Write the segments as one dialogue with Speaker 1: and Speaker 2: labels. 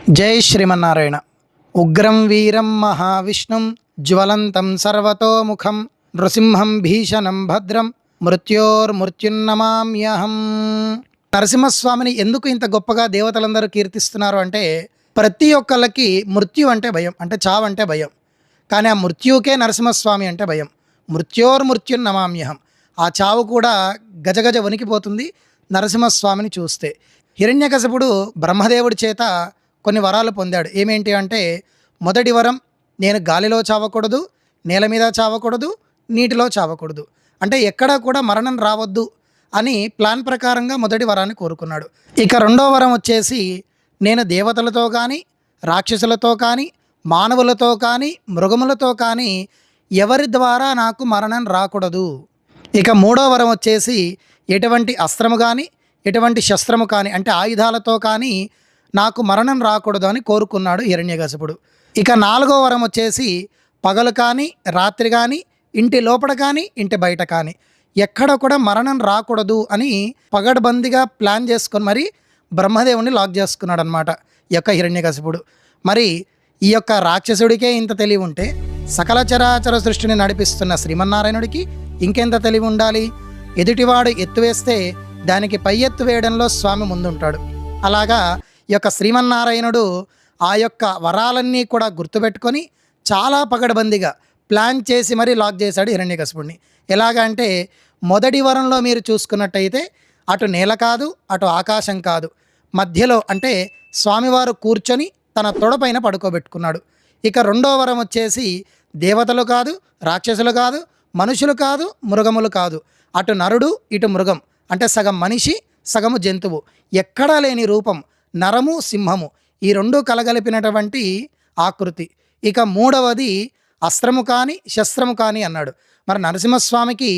Speaker 1: జై శ్రీమన్నారాయణ. ఉగ్రం వీరం మహావిష్ణుం జ్వలంతం సర్వతోముఖం నృసింహం భీషణం భద్రం మృత్యోర్మృత్యున్నమామ్యహం. నరసింహస్వామిని ఎందుకు ఇంత గొప్పగా దేవతలందరూ కీర్తిస్తున్నారు అంటే, ప్రతి ఒక్కళ్ళకి మృత్యు అంటే భయం, అంటే చావు అంటే భయం. కానీ ఆ మృత్యుకే నరసింహస్వామి అంటే భయం. మృత్యోర్మృత్యున్నమామ్యహం. ఆ చావు కూడా గజగజ వణికిపోతుంది నరసింహస్వామిని చూస్తే. హిరణ్యకశిపుడు బ్రహ్మదేవుడి చేత కొన్ని వరాలు పొందాడు. ఏమేంటి అంటే, మొదటి వరం, నేను గాలిలో చావకూడదు, నేల మీద చావకూడదు, నీటిలో చావకూడదు, అంటే ఎక్కడా కూడా మరణం రావద్దు అని ప్లాన్ ప్రకారంగా మొదటి వరాన్ని కోరుకున్నాడు. ఇక రెండో వరం వచ్చేసి, నేను దేవతలతో కానీ, రాక్షసులతో కానీ, మానవులతో కానీ, మృగములతో కానీ ఎవరి ద్వారా నాకు మరణం రాకూడదు. ఇక మూడో వరం వచ్చేసి, ఎటువంటి అస్త్రము కానీ, ఎటువంటి శస్త్రము కానీ, అంటే ఆయుధాలతో కానీ నాకు మరణం రాకూడదు అని కోరుకున్నాడు హిరణ్యకశిపుడు. ఇక నాలుగో వరం వచ్చేసి, పగలు కానీ, రాత్రి కానీ, ఇంటి లోపల కానీ, ఇంటి బయట కానీ ఎక్కడ కూడా మరణం రాకూడదు అని పగడ్బందీగా ప్లాన్ చేసుకొని మరి బ్రహ్మదేవుని లాక్ చేసుకున్నాడు అనమాట ఈ యొక్క హిరణ్యకశిపుడు. మరి ఈ యొక్క రాక్షసుడికే ఇంత తెలివి ఉంటే, సకల చరాచర సృష్టిని నడిపిస్తున్న శ్రీమన్నారాయణుడికి ఇంకెంత తెలివి ఉండాలి? ఎదుటివాడు ఎత్తు వేస్తే దానికి పై ఎత్తు వేయడంలో స్వామి ముందుంటాడు. అలాగా ఈ యొక్క శ్రీమన్నారాయణుడు ఆ యొక్క వరాలన్నీ కూడా గుర్తుపెట్టుకొని చాలా పగడబందిగా ప్లాన్ చేసి మరీ లాక్ చేశాడు హిరణ్యకశిపుడిని. ఎలాగంటే, మొదటి వరంలో మీరు చూసుకున్నట్టయితే అటు నేల కాదు, అటు ఆకాశం కాదు, మధ్యలో అంటే స్వామివారు కూర్చొని తన తొడపైన పడుకోబెట్టుకున్నాడు. ఇక రెండో వరం వచ్చేసి, దేవతలు కాదు, రాక్షసులు కాదు, మనుషులు కాదు, మృగములు కాదు, అటు నరుడు ఇటు మృగం, అంటే సగం మనిషి సగము జంతువు, ఎక్కడా లేని రూపం, నరము సింహము, ఈ రెండు కలగలిపినటువంటి ఆకృతి. ఇక మూడవది, అస్త్రము కానీ శస్త్రము కానీ అన్నాడు. మరి నరసింహస్వామికి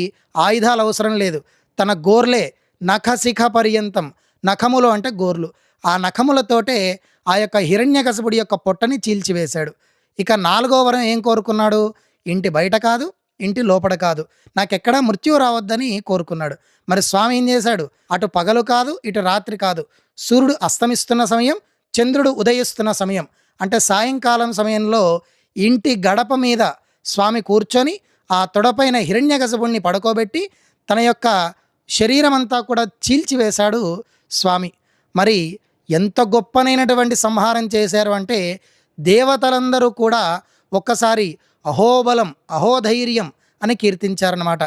Speaker 1: ఆయుధాలు అవసరం లేదు, తన గోర్లే నఖశిఖ పర్యంతం, నఖములు అంటే గోర్లు, ఆ నఖములతోటే ఆ యొక్క హిరణ్యకశిపుడి యొక్క పొట్టని చీల్చివేశాడు. ఇక నాలుగో వరం ఏం కోరుకున్నాడు? ఇంటి బయట కాదు, ఇంటి లోపల కాదు, నాకెక్కడా మృత్యు రావద్దని కోరుకున్నాడు. మరి స్వామి ఏం చేశాడు? అటు పగలు కాదు, ఇటు రాత్రి కాదు, సూర్యుడు అస్తమిస్తున్న సమయం, చంద్రుడు ఉదయిస్తున్న సమయం, అంటే సాయంకాలం సమయంలో ఇంటి గడప మీద స్వామి కూర్చొని ఆ తొడపైన హిరణ్యకశిపుడిని పడుకోబెట్టి తన యొక్క శరీరం అంతా కూడా చీల్చివేశాడు స్వామి. మరి ఎంత గొప్పనైనటువంటి సంహారం చేశారు అంటే, దేవతలందరూ కూడా ఒక్కసారి అహోబలం అహోధైర్యం అని కీర్తించారన్నమాట.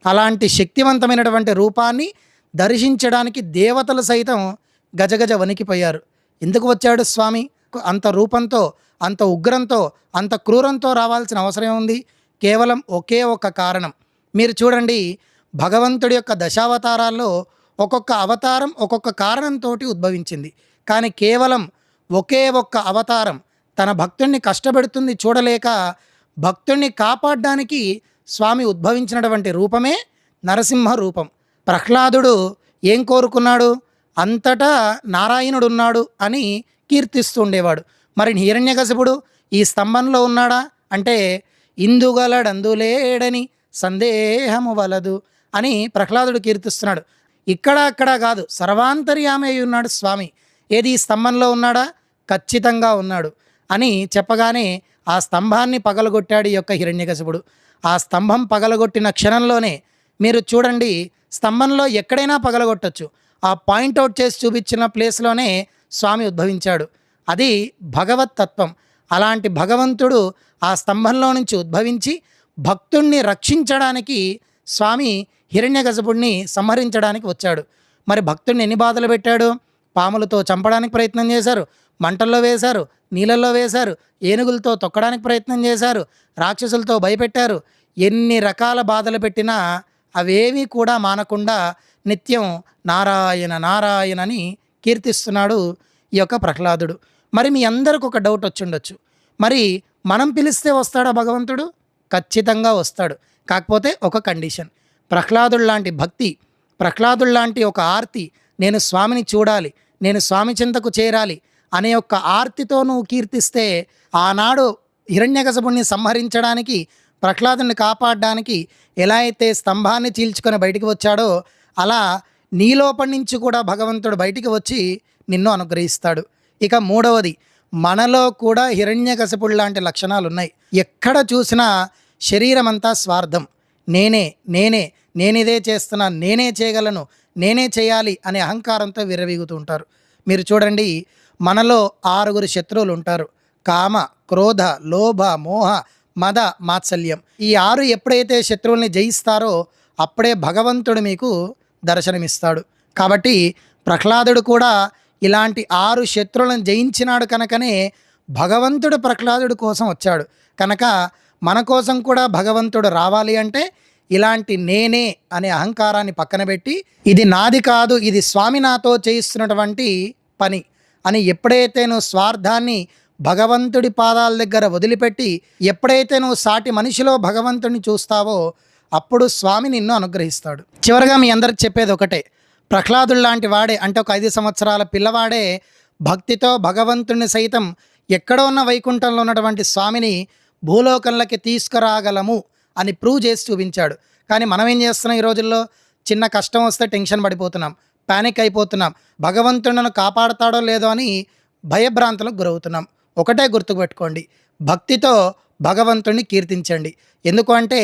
Speaker 1: అలాంటి శక్తివంతమైనటువంటి రూపాన్ని దర్శించడానికి దేవతలు సైతం గజగజ వణికిపోయారు. ఎందుకు వచ్చాడు స్వామి? అంత రూపంతో, అంత ఉగ్రంతో, అంత క్రూరంతో రావాల్సిన అవసరం ఉంది? కేవలం ఒకే ఒక కారణం. మీరు చూడండి, భగవంతుడి యొక్క దశావతారాల్లో ఒక్కొక్క అవతారం ఒక్కొక్క కారణంతో ఉద్భవించింది. కానీ కేవలం ఒకే ఒక్క అవతారం తన భక్తుణ్ణి కష్టపెడుతుంది చూడలేక భక్తుణ్ణి కాపాడడానికి స్వామి ఉద్భవించినటువంటి రూపమే నరసింహ రూపం. ప్రహ్లాదుడు ఏం కోరుకున్నాడు? అంతటా నారాయణుడు ఉన్నాడు అని కీర్తిస్తూ ఉండేవాడు. మరి హిరణ్యకశిపుడు ఈ స్తంభంలో ఉన్నాడా అంటే, ఇందుగలడందులేడని సందేహము వలదు అని ప్రహ్లాదుడు కీర్తిస్తున్నాడు. ఇక్కడ అక్కడ కాదు, సర్వాంతర్యామి అయి ఉన్నాడు స్వామి. ఏది స్తంభంలో ఉన్నాడా? ఖచ్చితంగా ఉన్నాడు అని చెప్పగానే ఆ స్తంభాన్ని పగలగొట్టాడు ఈ యొక్క హిరణ్యకశిపుడు. ఆ స్తంభం పగలగొట్టిన క్షణంలోనే మీరు చూడండి, స్తంభంలో ఎక్కడైనా పగలగొట్టచ్చు, ఆ పాయింట్అవుట్ చేసి చూపించిన ప్లేస్లోనే స్వామి ఉద్భవించాడు. అది భగవత్ తత్వం. అలాంటి భగవంతుడు ఆ స్తంభంలో నుంచి ఉద్భవించి భక్తుణ్ణి రక్షించడానికి స్వామి హిరణ్యకశిపుడిని సంహరించడానికి వచ్చాడు. మరి భక్తుడిని ఎన్ని బాధలు పెట్టాడు? పాములతో చంపడానికి ప్రయత్నం చేశారు, మంటల్లో వేశారు, నీళ్ళల్లో వేశారు, ఏనుగులతో తొక్కడానికి ప్రయత్నం చేశారు, రాక్షసులతో భయపెట్టారు. ఎన్ని రకాల బాధలు పెట్టినా అవేమీ కూడా మానకుండా నిత్యం నారాయణ నారాయణ అని కీర్తిస్తున్నాడు ఈ యొక్క ప్రహ్లాదుడు. మరి మీ అందరికి ఒక డౌట్ వచ్చుండొచ్చు, మరి మనం పిలిస్తే వస్తాడా భగవంతుడు? ఖచ్చితంగా వస్తాడు. కాకపోతే ఒక కండిషన్. ప్రహ్లాదుడు లాంటి భక్తి, ప్రహ్లాదుడు లాంటి ఒక ఆర్తి, నేను స్వామిని చూడాలి, నేను స్వామి చింతకు చేరాలి అనే యొక్క ఆర్తితో నువ్వు కీర్తిస్తే, ఆనాడు హిరణ్యకశిపుడిని సంహరించడానికి, ప్రహ్లాదుని కాపాడడానికి ఎలా అయితే స్తంభాన్ని చీల్చుకొని బయటికి వచ్చాడో, అలా నీలోపటి నుంచి కూడా భగవంతుడు బయటికి వచ్చి నిన్ను అనుగ్రహిస్తాడు. ఇక మూడవది, మనలో కూడా హిరణ్యకశిపుడు లాంటి లక్షణాలు ఉన్నాయి. ఎక్కడ చూసినా శరీరం అంతా స్వార్థం. నేనే నేనే నేనిదే చేస్తున్నా, నేనే చేయగలను, నేనే చేయాలి అనే అహంకారంతో విర్రవీగుతూ ఉంటారు. మీరు చూడండి, మనలో 6 శత్రువులు ఉంటారు. కామ, క్రోధ, లోభ, మోహ, మద, మాత్సల్యం. ఈ 6 ఎప్పుడైతే శత్రువుల్ని జయిస్తారో అప్పుడే భగవంతుడు మీకు దర్శనమిస్తాడు. కాబట్టి ప్రహ్లాదుడు కూడా ఇలాంటి 6 శత్రువులను జయించినాడు కనుకనే భగవంతుడు ప్రహ్లాదుడి కోసం వచ్చాడు. కనుక మన కోసం కూడా భగవంతుడు రావాలి అంటే ఇలాంటి నేనే అనే అహంకారాన్ని పక్కన పెట్టి, ఇది నాది కాదు, ఇది స్వామి నాతో చేయిస్తున్నటువంటి పని అని ఎప్పుడైతే నువ్వు స్వార్థాన్ని భగవంతుడి పాదాల దగ్గర వదిలిపెట్టి, ఎప్పుడైతే నువ్వు సాటి మనిషిలో భగవంతుడిని చూస్తావో అప్పుడు స్వామి నిన్ను అనుగ్రహిస్తాడు. చివరగా మీ అందరికి చెప్పేది ఒకటే, ప్రహ్లాదుడు లాంటి వాడే, అంటే ఒక 5 సంవత్సరాల పిల్లవాడే భక్తితో భగవంతుడిని సైతం ఎక్కడో ఉన్న వైకుంఠంలో ఉన్నటువంటి స్వామిని భూలోకంలోకి తీసుకురాగలము అని ప్రూవ్ చేసి చూపించాడు. కానీ మనం ఏం చేస్తున్నాం ఈ రోజుల్లో? చిన్న కష్టం వస్తే టెన్షన్ పడిపోతున్నాం, పానిక్ అయిపోతున్నాం, భగవంతుడిని కాపాడతాడో లేదో అని భయభ్రాంతులకు గురవుతున్నాం. ఒకటే గుర్తుపెట్టుకోండి, భక్తితో భగవంతుడిని కీర్తించండి. ఎందుకు అంటే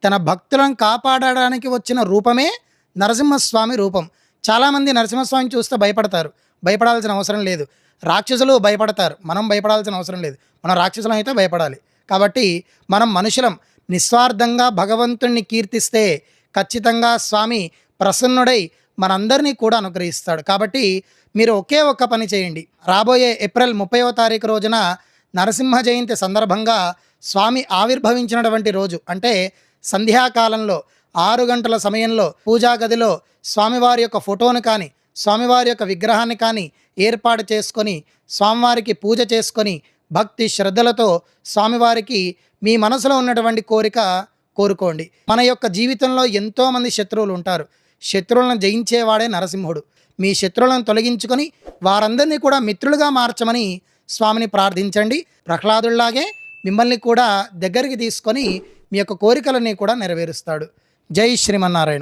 Speaker 1: తన భక్తులను కాపాడడానికి వచ్చిన రూపమే నరసింహస్వామి రూపం. చాలామంది నరసింహస్వామిని చూస్తే భయపడతారు. భయపడాల్సిన అవసరం లేదు. రాక్షసులు భయపడతారు, మనం భయపడాల్సిన అవసరం లేదు. మనం రాక్షసులం అయితే భయపడాలి. కాబట్టి మనం మనుషులం, నిస్వార్థంగా భగవంతుణ్ణి కీర్తిస్తే ఖచ్చితంగా స్వామి ప్రసన్నుడై మనందరినీ కూడా అనుగ్రహిస్తాడు. కాబట్టి మీరు ఒకే ఒక్క పని చేయండి. రాబోయే ఏప్రిల్ 30వ తారీఖు రోజున నరసింహ జయంతి సందర్భంగా స్వామి ఆవిర్భవించినటువంటి రోజు, అంటే సంధ్యాకాలంలో 6 గంటల సమయంలో పూజా గదిలో స్వామివారి యొక్క ఫోటోను కానీ, స్వామివారి యొక్క విగ్రహాన్ని కానీ ఏర్పాటు చేసుకొని స్వామివారికి పూజ చేసుకొని భక్తి శ్రద్ధలతో స్వామివారికి మీ మనసులో ఉన్నటువంటి కోరిక కోరుకోండి. మన యొక్క జీవితంలో ఎంతోమంది శత్రువులు ఉంటారు. శత్రువులను జయించేవాడే నరసింహుడు. మీ శత్రువులను తొలగించుకొని వారందరినీ కూడా మిత్రులుగా మార్చమని స్వామిని ప్రార్థించండి. ప్రహ్లాదుల్లాగే మిమ్మల్ని కూడా దగ్గరికి తీసుకొని మీ యొక్క కోరికలన్నీ కూడా నెరవేరుస్తాడు. జై శ్రీమన్నారాయణ.